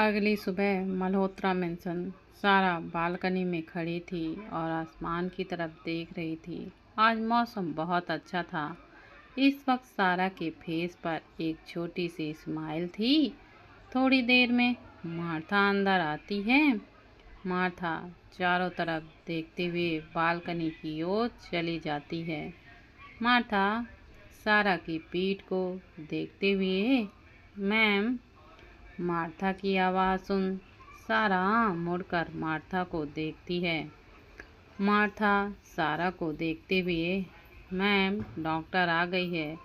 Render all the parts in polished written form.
अगली सुबह मल्होत्रा मेंशन सारा बालकनी में खड़ी थी और आसमान की तरफ देख रही थी। आज मौसम बहुत अच्छा था। इस वक्त सारा के फेस पर एक छोटी सी स्माइल थी। थोड़ी देर में मार्था अंदर आती है। मार्था चारों तरफ देखते हुए बालकनी की ओर चली जाती है। मार्था सारा की पीठ को देखते हुए, मैम। मार्था की आवाज़ सुन सारा मुड़कर मार्था को देखती है। मार्था सारा को देखते हुए, मैम डॉक्टर आ गई है,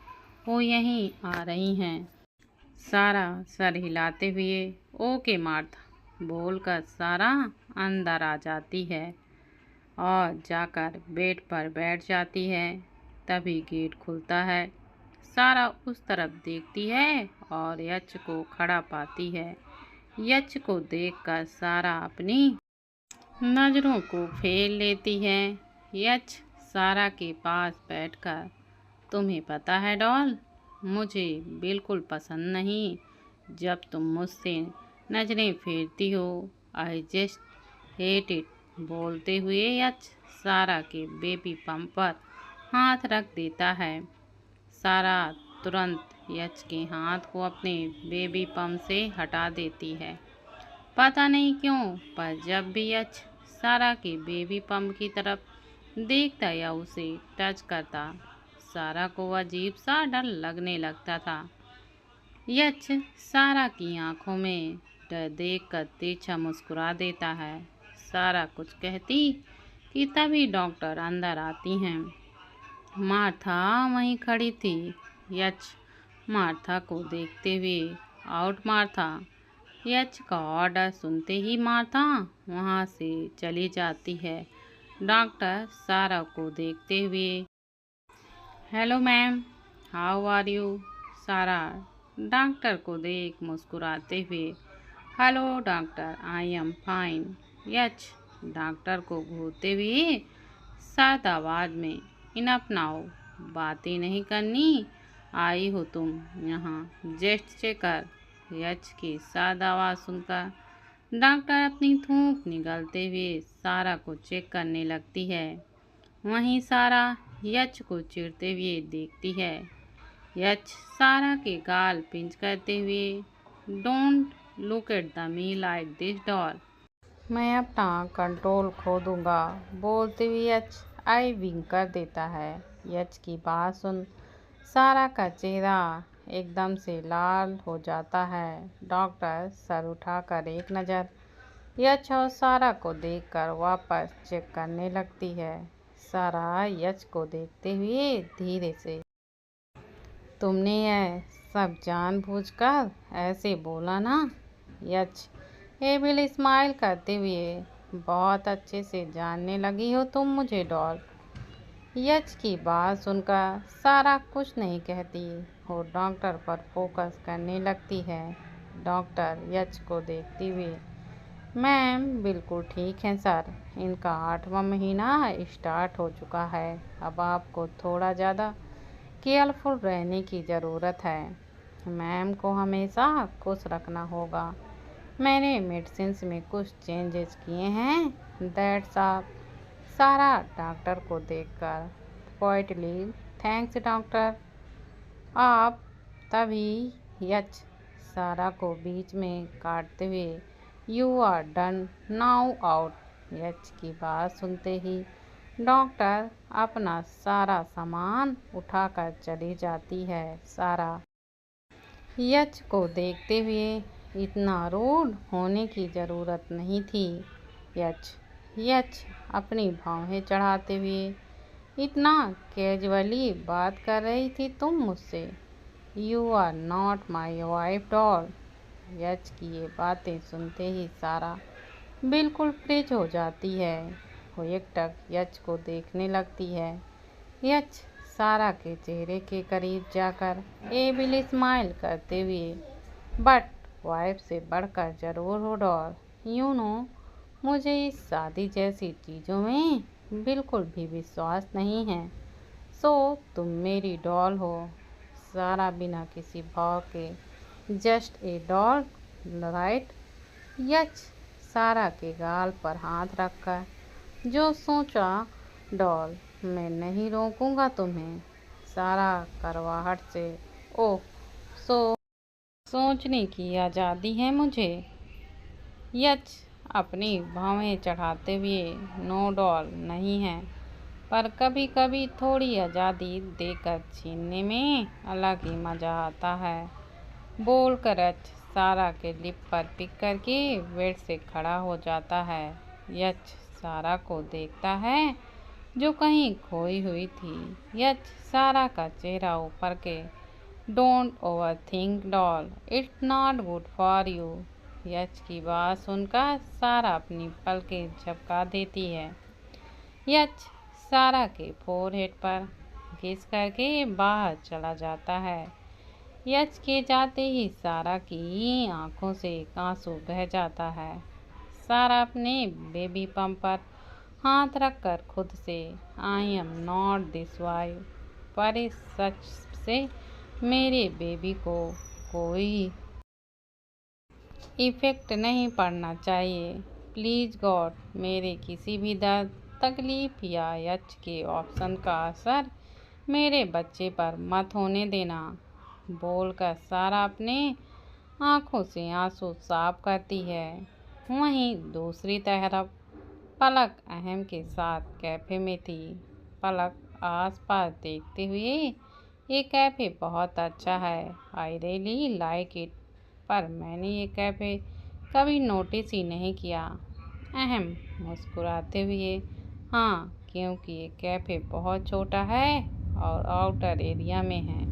वो यहीं आ रही हैं। सारा सर हिलाते हुए ओके मार्था बोलकर सारा अंदर आ जाती है और जाकर बेड पर बैठ जाती है। तभी गेट खुलता है। सारा उस तरफ देखती है और यच को खड़ा पाती है। यच को देखकर सारा अपनी नज़रों को फेर लेती है। यच सारा के पास बैठकर, तुम्हें पता है डॉल, मुझे बिल्कुल पसंद नहीं जब तुम मुझसे नज़रें फेरती हो। आई जस्ट हेट इट। बोलते हुए यच सारा के बेबी पंप पर हाथ रख देता है। सारा तुरंत यच के हाथ को अपने बेबी पंप से हटा देती है। पता नहीं क्यों, पर जब भी यच सारा के बेबी पंप की तरफ देखता या उसे टच करता, सारा को अजीब सा डर लगने लगता था। यच सारा की आंखों में डर देखकर तिरछा मुस्कुरा देता है। सारा कुछ कहती कि तभी डॉक्टर अंदर आती हैं। मार्था वहीं खड़ी थी। यच मार्था को देखते हुए, आउट मार्था। यच का ऑर्डर सुनते ही मार्था वहां से चली जाती है। डॉक्टर सारा को देखते हुए, hello ma'am, how are you. Sara doctor को देख मुस्कुराते हुए, hello doctor, I am fine. यच डॉक्टर को घूरते हुए साद आवाज में, इनफ नाउ, बातें नहीं करनी आई हो तुम यहाँ जेस्ट चेकर। यच की साद आवाज़ सुनकर डॉक्टर अपनी थूक निगलते हुए सारा को चेक करने लगती है। वहीं सारा यच को चिढ़ते हुए देखती है। यच सारा के गाल पिंच करते हुए, don't look at the me like this doll. मैं अपना कंट्रोल खो दूंगा। बोलते हुए यच आई विंक कर देता है। यच की बात सुन सारा का चेहरा एकदम से लाल हो जाता है। डॉक्टर सर उठाकर एक नज़र यच और सारा को देखकर वापस चेक करने लगती है। सारा यच को देखते हुए धीरे से, तुमने यह सब जानबूझकर ऐसे बोला ना। यच एबिल स्माइल करते हुए, बहुत अच्छे से जानने लगी हो तुम मुझे डॉल। यच की बात सुनकर सारा कुछ नहीं कहती और डॉक्टर पर फोकस करने लगती है। डॉक्टर यच को देखते हुए, मैम बिल्कुल ठीक है सर, इनका 8वां महीना स्टार्ट हो चुका है। अब आपको थोड़ा ज़्यादा केयरफुल रहने की ज़रूरत है। मैम को हमेशा खुश रखना होगा। मैंने मेडिसिन में कुछ चेंजेस किए हैं, दैट्स ऑल। सारा डॉक्टर को देखकर पोइटली, थैंक्स डॉक्टर आप। तभी यच सारा को बीच में काटते हुए, you are done now out. यच की बात सुनते ही डॉक्टर अपना सारा सामान उठाकर चली जाती है। सारा यच को देखते हुए, इतना रूड होने की ज़रूरत नहीं थी। यच अपनी भौहें चढ़ाते हुए, इतना कैजुअली बात कर रही थी तुम मुझसे। You are not my wife doll. यच की ये बातें सुनते ही सारा बिल्कुल फ्रिज हो जाती है। वो एकटक यच को देखने लगती है। यच सारा के चेहरे के करीब जाकर एबिल स्माइल करते हुए, बट वाइफ से बढ़कर ज़रूर हो डॉल। यू नो, मुझे इस शादी जैसी चीज़ों में बिल्कुल भी विश्वास नहीं है। सो तुम मेरी डॉल हो। सारा बिना किसी भाव के, जस्ट ए डॉल राइट। यच सारा के गाल पर हाथ रखकर जो सोचा, डॉल मैं नहीं रोकूंगा तुम्हें। सारा करवाहट से, ओह सो सोचने की आज़ादी है मुझे। यच अपनी भौहें चढ़ाते हुए, नो डॉल नहीं है, पर कभी कभी थोड़ी आज़ादी देकर छीनने में अलग ही मज़ा आता है। बोलकर यच सारा के लिप पर पिक करके बेड से खड़ा हो जाता है। यच सारा को देखता है जो कहीं खोई हुई थी। यच सारा का चेहरा ऊपर के, don't overthink doll, it's not good for you. यच की बात सुनकर सारा अपनी पलकें झपका देती है। यच सारा के फोरहेड पर किस करके बाहर चला जाता है। यच के जाते ही सारा की आंखों से आंसू बह जाता है। सारा अपने बेबी पंप पर हाथ रखकर खुद से, I am not this wife, पर इस सच से मेरे बेबी को कोई इफेक्ट नहीं पड़ना चाहिए। प्लीज़ गॉड मेरे किसी भी दर्द, तकलीफ या यच के ऑप्शन का असर मेरे बच्चे पर मत होने देना। बोलकर सारा अपने आंखों से आंसू साफ करती है। वहीं दूसरी तरफ पलक अहम के साथ कैफे में थी। पलक आसपास देखते हुए, ये कैफे बहुत अच्छा है, आई रियली लाइक इट, पर मैंने ये कैफे कभी नोटिस ही नहीं किया। अहम मुस्कुराते हुए, हाँ क्योंकि ये कैफे बहुत छोटा है और आउटर एरिया में है।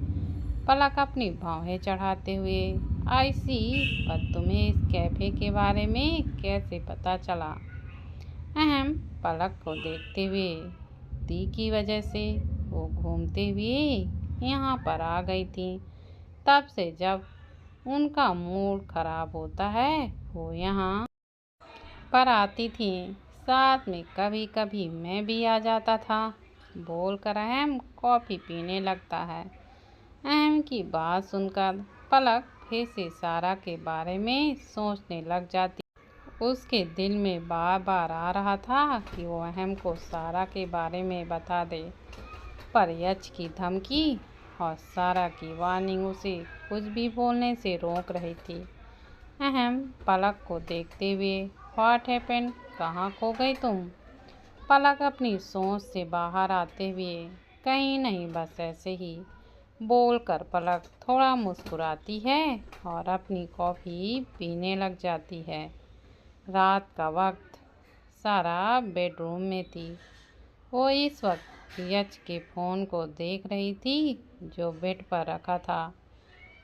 पलक अपनी भौहें चढ़ाते हुए, आई सी, पर तुम्हें इस कैफे के बारे में कैसे पता चला? अहम पलक को देखते हुए, दी की वजह से वो घूमते हुए यहाँ पर आ गई थी। तब से जब उनका मूड खराब होता है वो यहाँ पर आती थी। साथ में कभी कभी मैं भी आ जाता था। बोलकर अहम कॉफ़ी पीने लगता है। अहम की बात सुनकर पलक फिर से सारा के बारे में सोचने लग जाती। उसके दिल में बार बार आ रहा था कि वो अहम को सारा के बारे में बता दे, पर यच की धमकी और सारा की वार्निंग उसे कुछ भी बोलने से रोक रही थी। अहम पलक को देखते हुए, व्हाट हैपेंड, कहाँ खो गई तुम? पलक अपनी सोच से बाहर आते हुए, कहीं नहीं बस ऐसे ही। बोलकर पलक थोड़ा मुस्कुराती है और अपनी कॉफ़ी पीने लग जाती है। रात का वक्त, सारा बेडरूम में थी। वो इस वक्त यच के फ़ोन को देख रही थी जो बेड पर रखा था।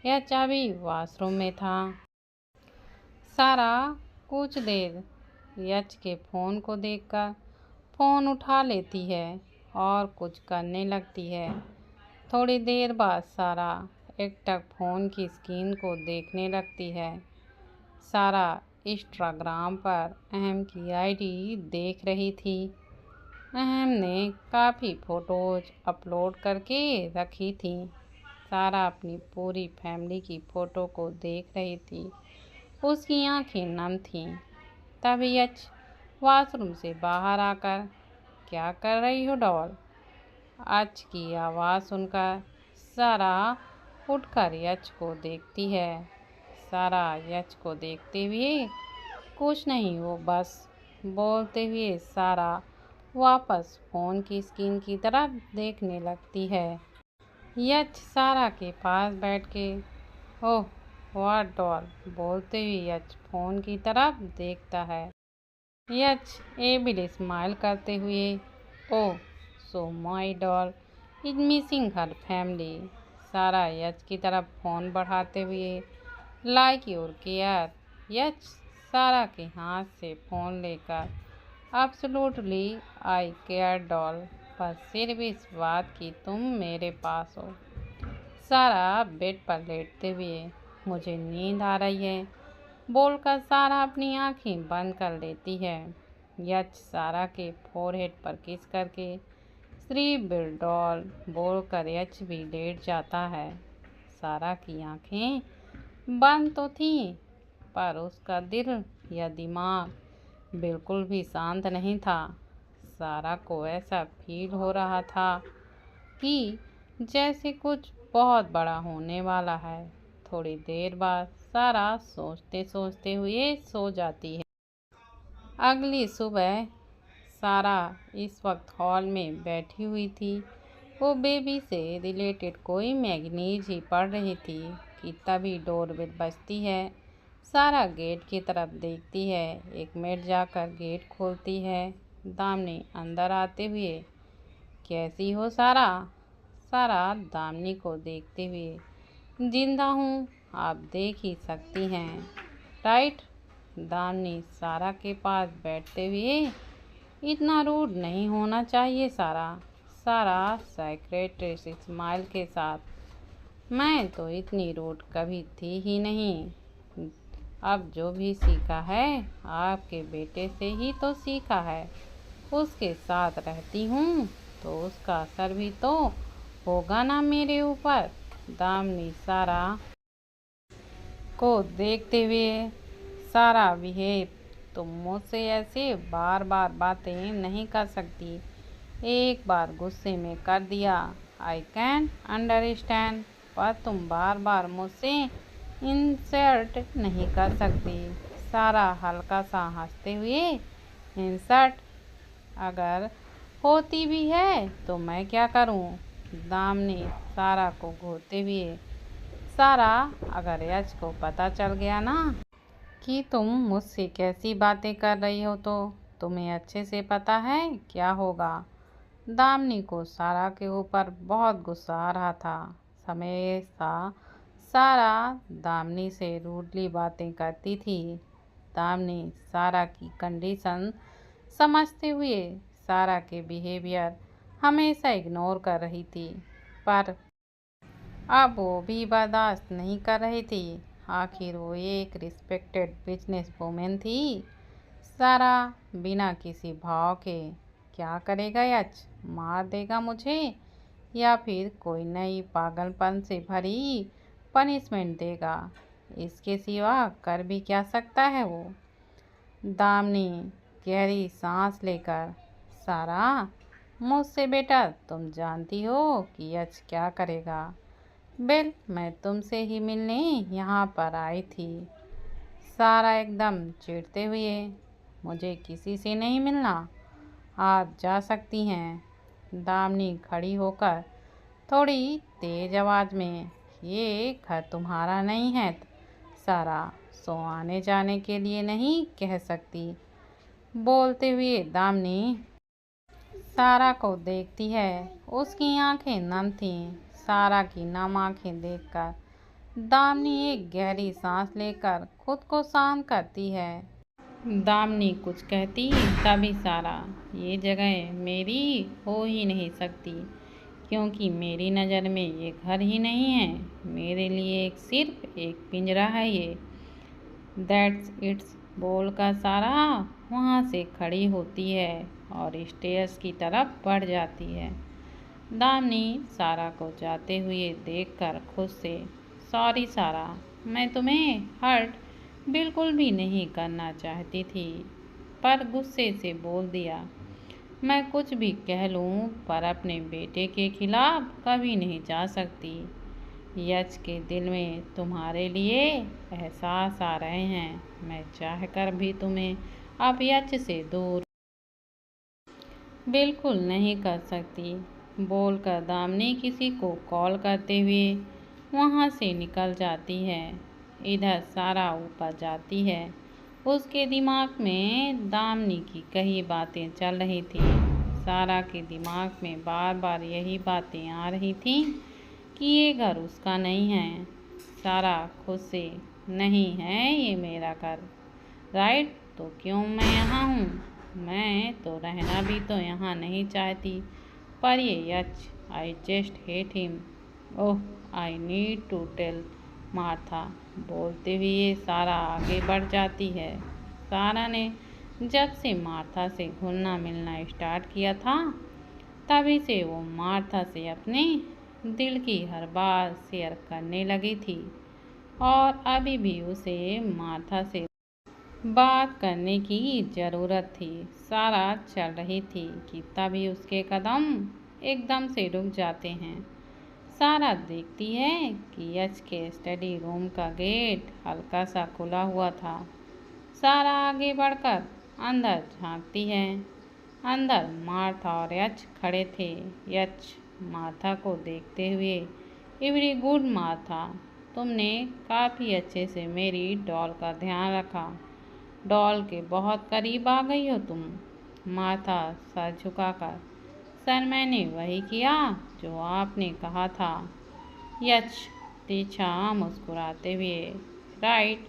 यच अभी वॉशरूम में था। सारा कुछ देर यच के फ़ोन को देखकर फ़ोन उठा लेती है और कुछ करने लगती है। थोड़ी देर बाद सारा एकटक फ़ोन की स्क्रीन को देखने लगती है। सारा इंस्टाग्राम पर अहम की आईडी देख रही थी। अहम ने काफ़ी फ़ोटोज़ अपलोड करके रखी थी। सारा अपनी पूरी फैमिली की फ़ोटो को देख रही थी। उसकी आंखें नम थीं। तभी यच वॉशरूम से बाहर आकर, क्या कर रही हो डॉल? यच की आवाज़ सुनकर सारा उठकर यच को देखती है। सारा यच को देखते हुए, कुछ नहीं वो बस, बोलते हुए सारा वापस फ़ोन की स्क्रीन की तरफ देखने लगती है। यच सारा के पास बैठ के, ओह व्हाट डॉल, बोलते हुए यच फ़ोन की तरफ देखता है। यच एविल स्माइल करते हुए, oh so my doll is missing her family. Sara यच की तरफ फ़ोन बढ़ाते हुए, लाइक योर केयर। यच सारा के हाथ से फ़ोन लेकर, एब्सोल्युटली आई केयर डॉल, पर सिर्फ इस बात की तुम मेरे पास हो। सारा बेड पर लेटते हुए, मुझे नींद आ रही है, बोलकर सारा अपनी आंखें बंद कर लेती है। यच सारा के फोरहेड पर किस करके, स्लीप बिल डॉल, बोलकर यच भी लेट जाता है। सारा की आंखें बंद तो थीं, पर उसका दिल या दिमाग बिल्कुल भी शांत नहीं था। सारा को ऐसा फील हो रहा था कि जैसे कुछ बहुत बड़ा होने वाला है। थोड़ी देर बाद सारा सोचते सोचते हुए सो जाती है। अगली सुबह सारा इस वक्त हॉल में बैठी हुई थी। वो बेबी से रिलेटेड कोई मैगजीन ही पढ़ रही थी कि तभी डोरबेल बजती है। सारा गेट की तरफ देखती है। एक मेड जाकर गेट खोलती है। दामिनी अंदर आते हुए, कैसी हो सारा? सारा दामिनी को देखते हुए, जिंदा हूँ, आप देख ही सकती हैं, राइट? दामिनी सारा के पास बैठते हुए, इतना रूड नहीं होना चाहिए सारा। सारा साइक्रेटिस्ट स्माइल के साथ, मैं तो इतनी रूड कभी थी ही नहीं। अब जो भी सीखा है आपके बेटे से ही तो सीखा है। उसके साथ रहती हूँ तो उसका असर भी तो होगा ना मेरे ऊपर। दामिनी सारा को देखते हुए, सारा बिहेव, तुम मुझसे ऐसे बार बार बातें नहीं कर सकती। एक बार गुस्से में कर दिया, आई कैन अंडरस्टैंड, पर तुम बार बार मुझसे इंसल्ट नहीं कर सकती। सारा हल्का सा हंसते हुए, इंसल्ट अगर होती भी है तो मैं क्या करूं? दामिनी सारा को घूरते हुए, सारा, अगर यश को पता चल गया ना कि तुम मुझसे कैसी बातें कर रही हो तो तुम्हें अच्छे से पता है क्या होगा। दामिनी को सारा के ऊपर बहुत गुस्सा आ रहा था। हमेशा सारा दामिनी से रूडली बातें करती थी। दामिनी सारा की कंडीशन समझते हुए सारा के बिहेवियर हमेशा इग्नोर कर रही थी, पर अब वो भी बर्दाश्त नहीं कर रही थी। आखिर वो एक रिस्पेक्टेड बिजनेस वूमेन थी। सारा बिना किसी भाव के, क्या करेगा यश? मार देगा मुझे या फिर कोई नई पागलपन से भरी पनिशमेंट देगा? इसके सिवा कर भी क्या सकता है वो? दामिनी गहरी सांस लेकर, सारा, मुझसे बेटर तुम जानती हो कि यश क्या करेगा। बेल, मैं तुमसे ही मिलने यहाँ पर आई थी। सारा एकदम चिढ़ते हुए, मुझे किसी से नहीं मिलना, आप जा सकती हैं। दामिनी खड़ी होकर थोड़ी तेज आवाज़ में, ये घर तुम्हारा नहीं है सारा, सो आने जाने के लिए नहीं कह सकती। बोलते हुए दामिनी सारा को देखती है। उसकी आंखें नम थीं। सारा की नम आंखें देखकर दामिनी एक गहरी सांस लेकर खुद को शांत करती है। दामिनी कुछ कहती तभी सारा, ये जगह मेरी हो ही नहीं सकती, क्योंकि मेरी नज़र में ये घर ही नहीं है। मेरे लिए सिर्फ एक पिंजरा है ये, दैट्स इट्स। बोलकर सारा वहाँ से खड़ी होती है और स्टेयर्स की तरफ बढ़ जाती है। दामिनी सारा को जाते हुए देखकर खुद से, सॉरी सारा, मैं तुम्हें हर्ट बिल्कुल भी नहीं करना चाहती थी, पर गुस्से से बोल दिया। मैं कुछ भी कह लूँ पर अपने बेटे के खिलाफ कभी नहीं जा सकती। यश के दिल में तुम्हारे लिए एहसास आ रहे हैं। मैं चाहकर भी तुम्हें अब यश से दूर बिल्कुल नहीं कर सकती। बोलकर दामिनी किसी को कॉल करते हुए वहाँ से निकल जाती है। इधर सारा ऊपर जाती है। उसके दिमाग में दामिनी की कई बातें चल रही थी। सारा के दिमाग में बार बार यही बातें आ रही थीं कि ये घर उसका नहीं है। सारा खुद से, नहीं है ये मेरा घर, राइट? तो क्यों मैं यहाँ हूँ? मैं तो रहना भी तो यहाँ नहीं चाहती, पर ये Yash, I just hate him. Oh, I need to tell Martha. बोलते हुए सारा आगे बढ़ जाती है। सारा ने जब से मार्था से घुलना मिलना स्टार्ट किया था, तभी से वो मार्था से अपने दिल की हर बात शेयर करने लगी थी। और अभी भी उसे मार्था से बात करने की ज़रूरत थी। सारा चल रही थी कि तभी उसके कदम एकदम से रुक जाते हैं। सारा देखती है कि यश के स्टडी रूम का गेट हल्का सा खुला हुआ था। सारा आगे बढ़कर अंदर झांकती है। अंदर मार्था और यश खड़े थे। यश मार्था को देखते हुए, "वेरी गुड मार्था, तुमने काफ़ी अच्छे से मेरी डॉल का ध्यान रखा। डॉल के बहुत करीब आ गई हो तुम।" मार्था सर झुकाकर, "सर, मैंने वही किया जो आपने कहा था।" यश तिरछा मुस्कुराते हुए, "राइट,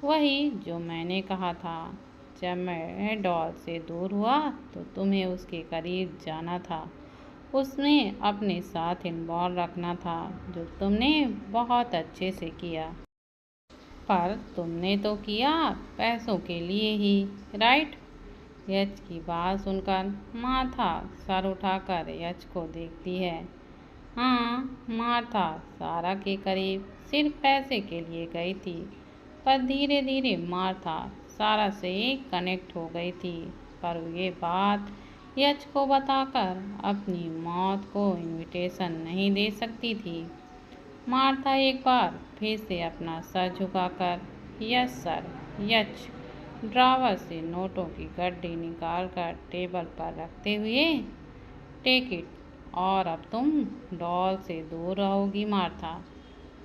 वही जो मैंने कहा था। जब मैं डॉल से दूर हुआ तो तुम्हें उसके करीब जाना था, उसमें अपने साथ इन्वॉल्व रखना था, जो तुमने बहुत अच्छे से किया। पर तुमने तो किया पैसों के लिए ही, राइट?" यश की बात सुनकर मार्था सर उठाकर यश को देखती है। हाँ, मार्था सारा के करीब सिर्फ पैसे के लिए गई थी, पर धीरे धीरे मार्था सारा से कनेक्ट हो गई थी। पर ये बात यश को बताकर अपनी मौत को इनविटेशन नहीं दे सकती थी। मार्था एक बार फिर से अपना सर झुकाकर, "यस सर।" यश ड्रावर से नोटों की गड्डी निकालकर टेबल पर रखते हुए, "टेक इट। और अब तुम डॉल से दूर रहोगी मार्था।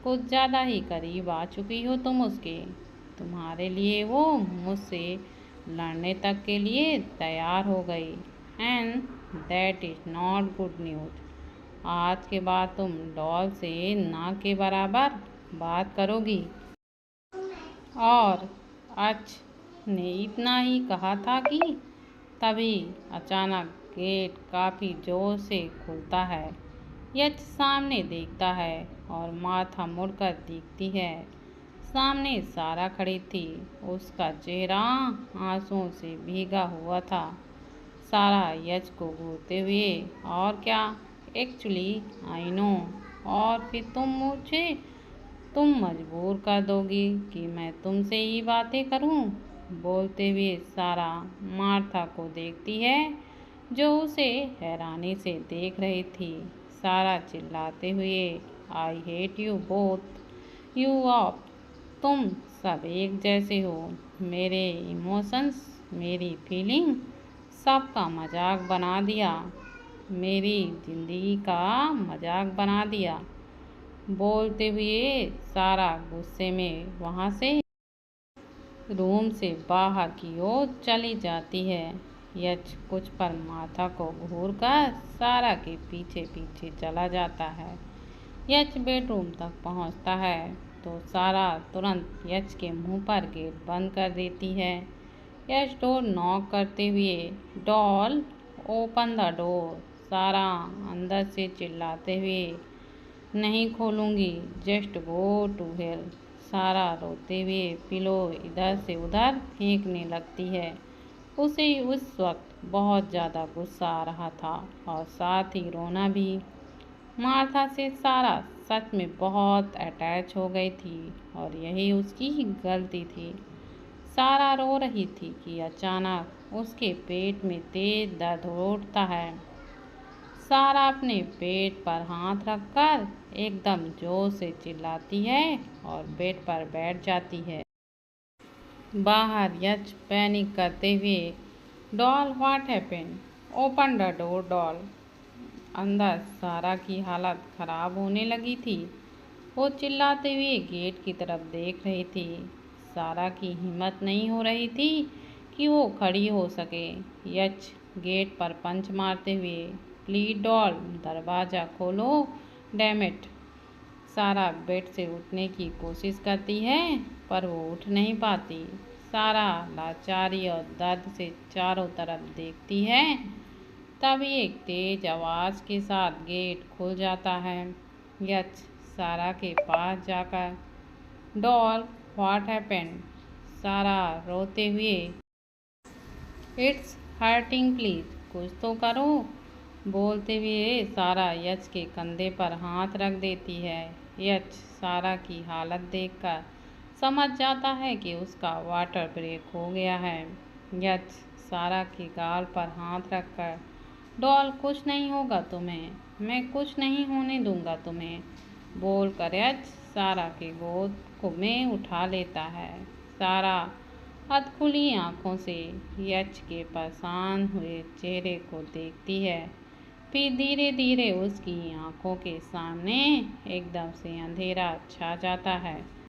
कुछ ज़्यादा ही करीब आ चुकी हो तुम उसके। तुम्हारे लिए वो मुझसे लड़ने तक के लिए तैयार हो गई। And that is not good news. आज के बाद तुम डॉल से ना के बराबर बात करोगी।" और अच ने इतना ही कहा था कि तभी अचानक गेट काफ़ी जोर से खुलता है। यश सामने देखता है और माथा मुड़कर देखती है। सामने सारा खड़ी थी। उसका चेहरा आंसुओं से भीगा हुआ था। सारा यश को घूरते हुए, "और क्या? Actually I know. और फिर तुम मजबूर कर दोगी कि मैं तुमसे ही बातें करूं।" बोलते हुए सारा मार्था को देखती है, जो उसे हैरानी से देख रही थी। सारा चिल्लाते हुए, "I hate you both, you of. तुम सब एक जैसे हो। मेरे इमोशंस, मेरी फीलिंग, सबका मजाक बना दिया। मेरी जिंदगी का मजाक बना दिया।" बोलते हुए सारा गुस्से में वहाँ से रूम से बाहर की ओर चली जाती है। यश कुछ पर माथा को घूरकर सारा के पीछे पीछे चला जाता है। यश बेडरूम तक पहुंचता है तो सारा तुरंत यश के मुंह पर गेट बंद कर देती है। यश डोर नॉक करते हुए, "डॉल, ओपन द डोर।" सारा अंदर से चिल्लाते हुए, "नहीं खोलूंगी, जस्ट गो टू हेल।" सारा रोते हुए पिलो इधर से उधर फेंकने लगती है। उसे उस वक्त बहुत ज़्यादा गुस्सा आ रहा था और साथ ही रोना भी। मार्था से सारा सच में बहुत अटैच हो गई थी और यही उसकी गलती थी। सारा रो रही थी कि अचानक उसके पेट में तेज दर्द उठता है। सारा अपने पेट पर हाथ रखकर एकदम जोर से चिल्लाती है और बेड पर बैठ जाती है। बाहर यश पैनिक करते हुए, "doll, what happened? Open the door, doll." अंदर सारा की हालत खराब होने लगी थी। वो चिल्लाते हुए गेट की तरफ देख रही थी। सारा की हिम्मत नहीं हो रही थी कि वो खड़ी हो सके। यश गेट पर पंच मारते हुए, "प्लीज डॉल, दरवाज़ा खोलो, डैम इट।" सारा बेड से उठने की कोशिश करती है पर वो उठ नहीं पाती। सारा लाचारी और दर्द से चारों तरफ देखती है। तभी एक तेज आवाज़ के साथ गेट खुल जाता है। यश सारा के पास जाकर, "डॉल, व्हाट हैपेंड?" सारा रोते हुए, "इट्स हर्टिंग, प्लीज कुछ तो करो।" बोलते हुए सारा यश के कंधे पर हाथ रख देती है। यच सारा की हालत देखकर समझ जाता है कि उसका वाटर ब्रेक हो गया है। यच सारा के गाल पर हाथ रखकर, डॉल कुछ नहीं होगा तुम्हें, मैं कुछ नहीं होने दूंगा तुम्हें बोल कर यच सारा की गोद को में उठा लेता है। सारा अधखुली आंखों से यच के परेशान हुए चेहरे को देखती है। फिर धीरे धीरे उसकी आंखों के सामने एकदम से अंधेरा छा जाता है।